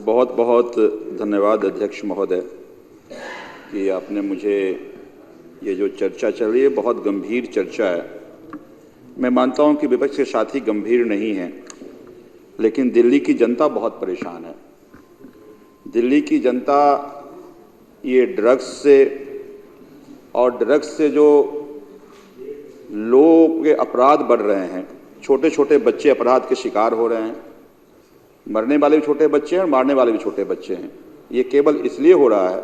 बहुत बहुत धन्यवाद अध्यक्ष महोदय कि आपने मुझे ये जो चर्चा चल रही है बहुत गंभीर चर्चा है। मैं मानता हूं कि विपक्ष के साथी गंभीर नहीं हैं, लेकिन दिल्ली की जनता बहुत परेशान है। दिल्ली की जनता ये ड्रग्स से जो लोग के अपराध बढ़ रहे हैं, छोटे छोटे बच्चे अपराध के शिकार हो रहे हैं, मरने वाले भी छोटे बच्चे हैं और मारने वाले भी छोटे बच्चे हैं। ये केवल इसलिए हो रहा है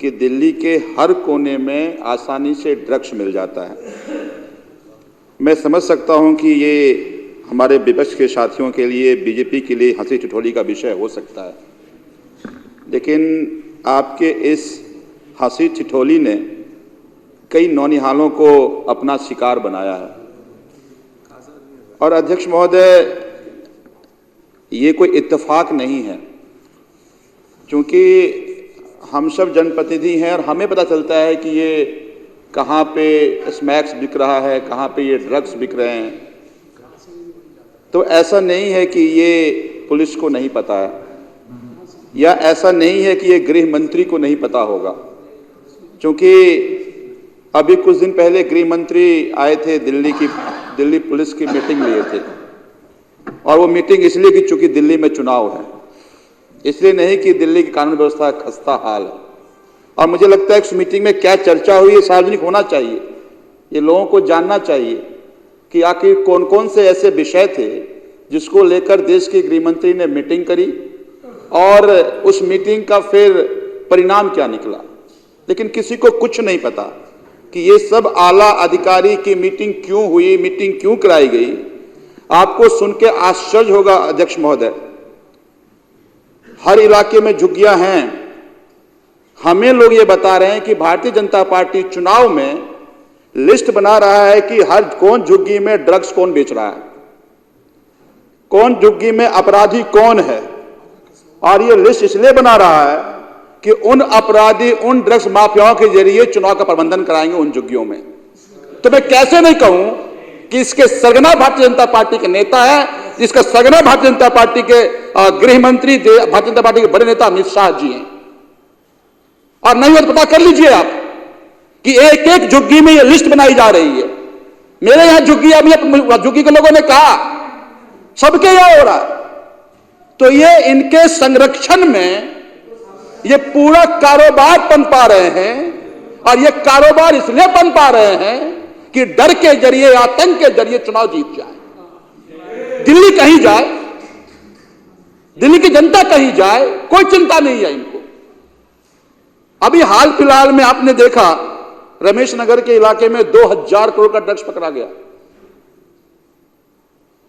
कि दिल्ली के हर कोने में आसानी से ड्रग्स मिल जाता है। मैं समझ सकता हूं कि ये हमारे विपक्ष के साथियों के लिए, बीजेपी के लिए हंसी ठिठोली का विषय हो सकता है, लेकिन आपके इस हंसी ठिठोली ने कई नौनिहालों को अपना शिकार बनाया है। और अध्यक्ष महोदय, ये कोई इत्तेफाक नहीं है, क्योंकि हम सब जनप्रतिनिधि हैं और हमें पता चलता है कि ये कहाँ पे स्मैक्स बिक रहा है, कहाँ पे ये ड्रग्स बिक रहे हैं। तो ऐसा नहीं है कि ये पुलिस को नहीं पता है, या ऐसा नहीं है कि ये गृह मंत्री को नहीं पता होगा, क्योंकि अभी कुछ दिन पहले गृह मंत्री आए थे, दिल्ली पुलिस की मीटिंग लिए थे। और वो मीटिंग इसलिए कि चूंकि दिल्ली में चुनाव है, इसलिए नहीं कि दिल्ली की कानून व्यवस्था खस्ता हाल है। और मुझे लगता है कि उस मीटिंग में क्या चर्चा हुई, सार्वजनिक होना चाहिए। ये लोगों को जानना चाहिए कि आखिर कौन कौन से ऐसे विषय थे जिसको लेकर देश के गृह मंत्री ने मीटिंग करी और उस मीटिंग का फिर परिणाम क्या निकला। लेकिन किसी को कुछ नहीं पता कि ये सब आला अधिकारी की मीटिंग क्यों हुई, मीटिंग क्यों कराई गई। आपको सुन के आश्चर्य होगा अध्यक्ष महोदय, हर इलाके में झुग्गियां हैं। हमें लोग ये बता रहे हैं कि भारतीय जनता पार्टी चुनाव में लिस्ट बना रहा है कि हर कौन झुग्गी में ड्रग्स कौन बेच रहा है, कौन झुग्गी में अपराधी कौन है। और ये लिस्ट इसलिए बना रहा है कि उन अपराधी, उन ड्रग्स माफियाओं के जरिए चुनाव का प्रबंधन कराएंगे उन झुग्गियों में। तो मैं कैसे नहीं कहूं कि इसके सरगना भारतीय जनता पार्टी के नेता है, जिसका सरगना भारतीय जनता पार्टी के गृह मंत्री, भारतीय जनता पार्टी के बड़े नेता अमित शाह जी हैं। और नहीं हो तो पता कर लीजिए आप कि एक एक झुग्गी में ये लिस्ट बनाई जा रही है। मेरे यहां झुग्गी के लोगों ने कहा सबके यहां हो रहा है। तो ये इनके संरक्षण में ये पूरा कारोबार पनपा रहे हैं। और ये कारोबार इसलिए पनपा रहे हैं कि डर के जरिए, आतंक के जरिए चुनाव जीत जाए। दिल्ली कहीं जाए, दिल्ली की जनता कहीं जाए, कोई चिंता नहीं है इनको। अभी हाल फिलहाल में आपने देखा रमेश नगर के इलाके में 2000 करोड़ का ड्रग्स पकड़ा गया।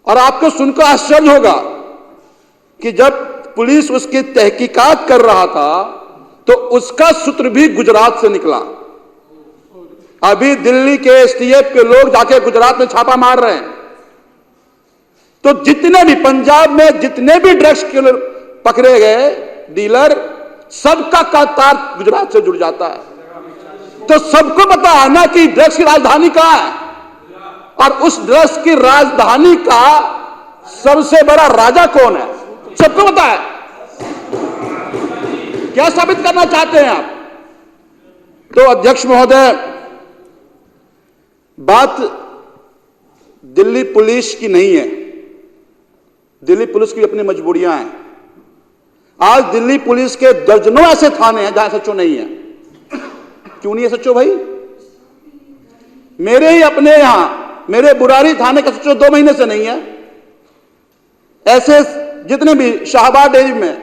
और आपको सुनकर आश्चर्य होगा कि जब पुलिस उसकी तहकीकात कर रहा था तो उसका सूत्र भी गुजरात से निकला। अभी दिल्ली के एसटीएफ के लोग जाके गुजरात में छापा मार रहे हैं। तो जितने भी पंजाब में जितने भी ड्रग्स के पकड़े गए डीलर, सबका तार गुजरात से जुड़ जाता है। तो सबको पता है ना कि ड्रग्स की राजधानी कहां है, और उस ड्रग्स की राजधानी का सबसे बड़ा राजा कौन है, सबको पता है। क्या साबित करना चाहते हैं आप? तो अध्यक्ष महोदय, बात दिल्ली पुलिस की नहीं है। दिल्ली पुलिस की अपनी मजबूरियां हैं। आज दिल्ली पुलिस के दर्जनों ऐसे थाने हैं जहां सच्चो नहीं है। क्यों नहीं है सच्चो भाई? मेरे ही अपने यहां, मेरे बुरारी थाने का सच्चो 2 महीने से नहीं है। ऐसे जितने भी शाहबाद डेरी में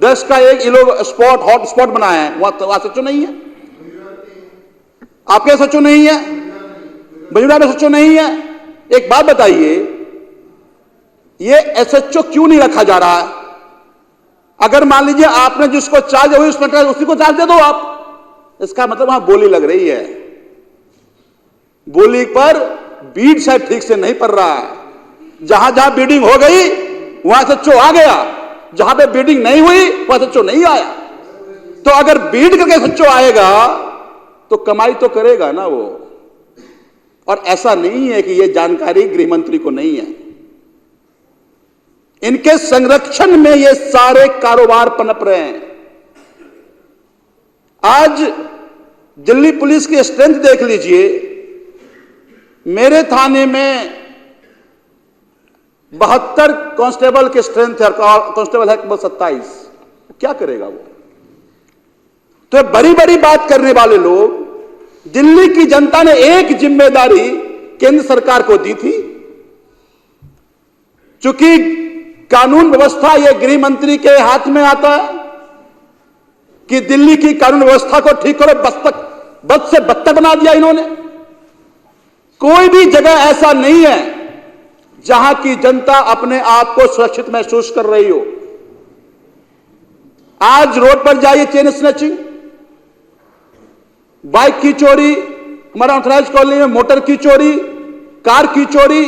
10 का एक स्पॉट, हॉट स्पॉट बनाए हैं, वहां सच्चो नहीं है। आपके सच्चो नहीं है, बजुड़ा में सच्चो नहीं है। एक बात बताइए, ये एसएचओ क्यों नहीं रखा जा रहा है? अगर मान लीजिए आपने जिसको चार्ज हुई उसमें उसी को चार्ज दे दो आप। इसका मतलब वहां बोली लग रही है, बोली पर बीड शायद ठीक से नहीं पड़ रहा है। जहां जहां बीडिंग हो गई वहां एसएचओ आ गया, जहां पे बीडिंग नहीं हुई वहां एसएचओ नहीं आया। तो अगर बीड करके एसएचओ आएगा तो कमाई तो करेगा ना वो। और ऐसा नहीं है कि यह जानकारी गृह मंत्री को नहीं है। इनके संरक्षण में ये सारे कारोबार पनप रहे हैं। आज दिल्ली पुलिस की स्ट्रेंथ देख लीजिए। मेरे थाने में 72 कांस्टेबल की स्ट्रेंथ है, कांस्टेबल है केवल 27। क्या करेगा वो? तो बड़ी बड़ी बात करने वाले लोग, दिल्ली की जनता ने एक जिम्मेदारी केंद्र सरकार को दी थी, चूंकि कानून व्यवस्था यह गृह मंत्री के हाथ में आता है कि दिल्ली की कानून व्यवस्था को ठीक करो। बद से बदतर बना दिया इन्होंने। कोई भी जगह ऐसा नहीं है जहां की जनता अपने आप को सुरक्षित महसूस कर रही हो। आज रोड पर जाइए, चेन स्नैचिंग, बाइक की चोरी, हमारा ऑथराइज कॉलोनी में मोटर की चोरी, कार की चोरी,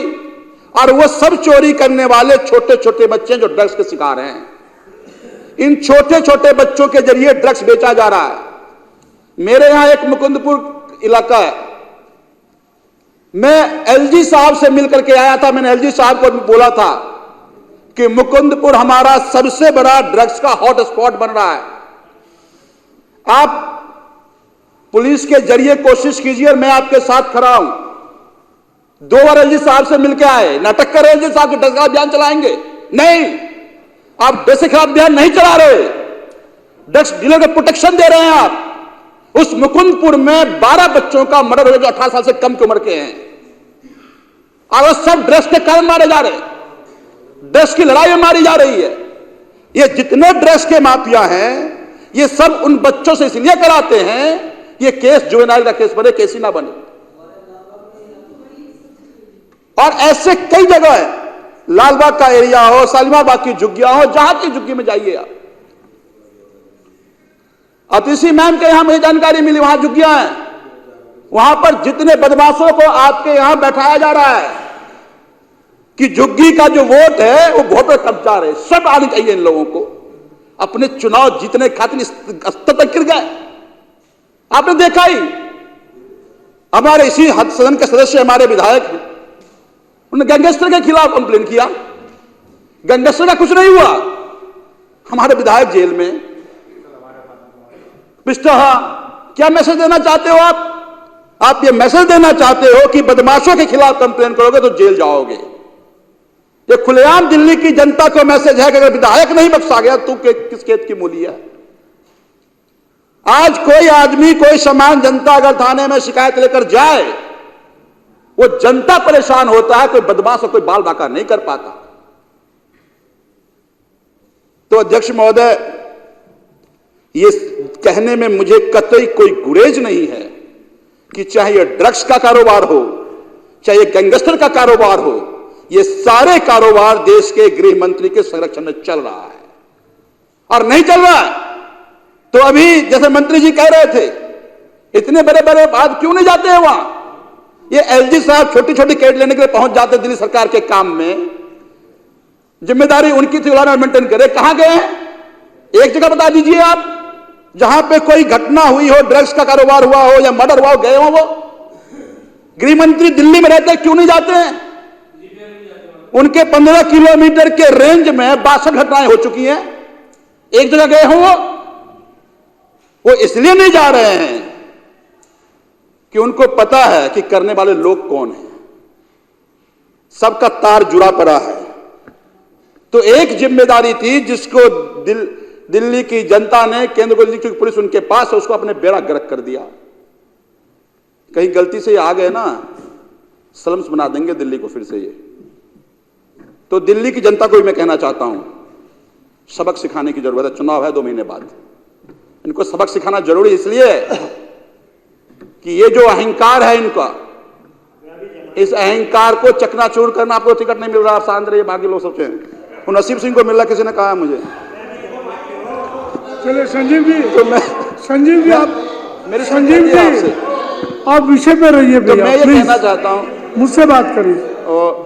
और वो सब चोरी करने वाले छोटे छोटे बच्चे जो ड्रग्स के शिकार हैं। इन छोटे छोटे बच्चों के जरिए ड्रग्स बेचा जा रहा है। मेरे यहां एक मुकुंदपुर इलाका है, मैं एलजी साहब से मिलकर के आया था। मैंने एलजी साहब को बोला था कि मुकुंदपुर हमारा सबसे बड़ा ड्रग्स का हॉट स्पॉट बन रहा है। आप पुलिस के जरिए कोशिश कीजिए और मैं आपके साथ खड़ा हूं। 2 बार एलजी साहब से मिलकर आए, नाटक कर रहे एलजी साहब के ड्रग्स का अभियान चलाएंगे। नहीं, आप ड्रग्स के खिलाफ अभियान नहीं चला रहे, ड्रग्स डीलर को प्रोटेक्शन दे रहे हैं आप। उस मुकुंदपुर में 12 बच्चों का मर्डर हो, जो 18 साल से कम की उम्र के हैं, और वो सब ड्रग्स के कारण मारे जा रहे हैं। ड्रग्स की लड़ाई में मारी जा रही है। ये जितने ड्रग्स के माफिया हैं, ये सब उन बच्चों से इसलिए कराते हैं ये केस जुवेनाइल का केस बने, केस ही ना बने। और ऐसे कई जगह है, लालबाग का एरिया हो, शालीमार बाग की झुग्गियां हो, जहां की झुग्गी में जाइए आप। अतिशी मैम के यहां मुझे जानकारी मिली, वहां झुग्गियां हैं, वहां पर जितने बदमाशों को आपके यहां बैठाया जा रहा है कि झुग्गी का जो वोट है वो वोट पर कब्जा रहे। सब आने चाहिए इन लोगों को। अपने चुनाव जीतने खातिर स्तर तक गिर गए। आपने देखा ही, हमारे इसी सदन के सदस्य हमारे विधायक हैं, उन्होंने गैंगस्टर के खिलाफ कंप्लेन किया। गैंगस्टर का कुछ नहीं हुआ, हमारे विधायक जेल में। क्या मैसेज देना चाहते हो आप ये मैसेज देना चाहते हो कि बदमाशों के खिलाफ कंप्लेन करोगे तो जेल जाओगे। ये खुलेआम दिल्ली की जनता को मैसेज है कि अगर विधायक नहीं बख्शा गया तो किस खेत की मूली है। आज कोई आदमी, कोई सामान्य जनता अगर थाने में शिकायत लेकर जाए, वो जनता परेशान होता है, कोई बदमाश और कोई बाल बाका नहीं कर पाता। तो अध्यक्ष महोदय, ये कहने में मुझे कतई कोई गुरेज नहीं है कि चाहे ये ड्रग्स का कारोबार हो, चाहे ये गैंगस्टर का कारोबार हो, ये सारे कारोबार देश के गृह मंत्री के संरक्षण में चल रहा है। और नहीं चल रहा है तो अभी जैसे मंत्री जी कह रहे थे, इतने बड़े बड़े बात क्यों नहीं जाते हैं वहां? ये एलजी साहब छोटी छोटी कैड लेने के लिए पहुंच जाते दिल्ली सरकार के काम में। जिम्मेदारी उनकी थी, उन्होंने मेंटेन करे। कहां गए हैं? एक जगह बता दीजिए आप जहां पे कोई घटना हुई हो, ड्रग्स का कारोबार हुआ हो या मर्डर हुआ हो, गए हो वो? गृह मंत्री दिल्ली में रहते क्यों नहीं जाते हैं? उनके 15 किलोमीटर के रेंज में 62 घटनाएं हो चुकी हैं। एक जगह गए हो वो इसलिए नहीं जा रहे हैं कि उनको पता है कि करने वाले लोग कौन हैं। सबका तार जुड़ा पड़ा है। तो एक जिम्मेदारी थी जिसको दिल्ली की जनता ने, केंद्र को, क्योंकि पुलिस उनके पास है, उसको अपने बेड़ा गर्क कर दिया। कहीं गलती से आ गए ना, स्लम्स बना देंगे दिल्ली को फिर से ये। तो दिल्ली की जनता को भी मैं कहना चाहता हूं, सबक सिखाने की जरूरत है। चुनाव है 2 महीने बाद, इनको सबक सिखाना जरूरी इसलिए कि ये जो अहंकार है इनका, इस अहंकार को चकनाचूर करना। आपको टिकट नहीं मिल रहा, आप शांत रहिए, बाकी लोग सोचे नसीब सिंह को मिल रहा, किसी ने कहा मुझे। चलिए संजीव जी, तो मैं संजीव जी, आप मेरे संजीव जी आपसे आप विषय पे रहिए। तो मैं ये कहना चाहता हूं, मुझसे बात करिए। और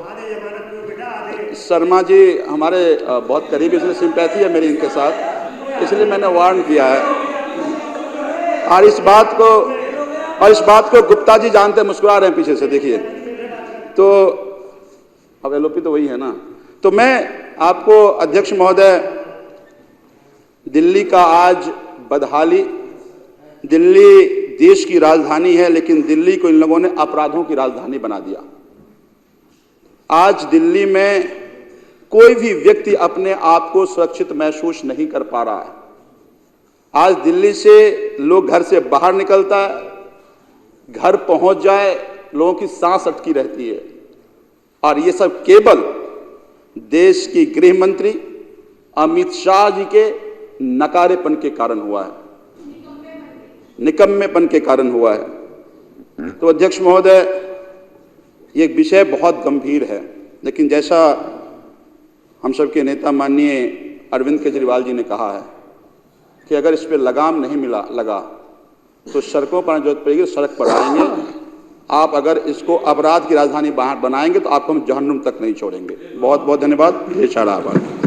शर्मा जी हमारे बहुत करीब, इसलिए सिंपैथी है मेरी इनके साथ, इसलिए मैंने वार्न किया है। और इस बात को गुप्ता जी जानते, मुस्कुरा रहे हैं पीछे से, देखिए। तो अब एलओपी तो वही है ना। तो मैं आपको अध्यक्ष महोदय, दिल्ली का आज बदहाली, दिल्ली देश की राजधानी है, लेकिन दिल्ली को इन लोगों ने अपराधों की राजधानी बना दिया। आज दिल्ली में कोई भी व्यक्ति अपने आप को सुरक्षित महसूस नहीं कर पा रहा है। आज दिल्ली से लोग घर से बाहर निकलता है, घर पहुंच जाए लोगों की सांस अटकी रहती है, और ये सब केवल देश की गृह मंत्री अमित शाह जी के नकारेपन के कारण हुआ है, निकम्मेपन के कारण हुआ है। तो अध्यक्ष महोदय, ये विषय बहुत गंभीर है, लेकिन जैसा हम सबके नेता माननीय अरविंद केजरीवाल जी ने कहा है कि अगर इस पर लगाम नहीं लगा तो सड़कों पर जरूरत पड़ेगी, सड़क पर आएंगे। आप अगर इसको अपराध की राजधानी बनाएंगे तो आपको हम जहन्नुम तक नहीं छोड़ेंगे। बहुत बहुत धन्यवाद। ढेर सारा आभार।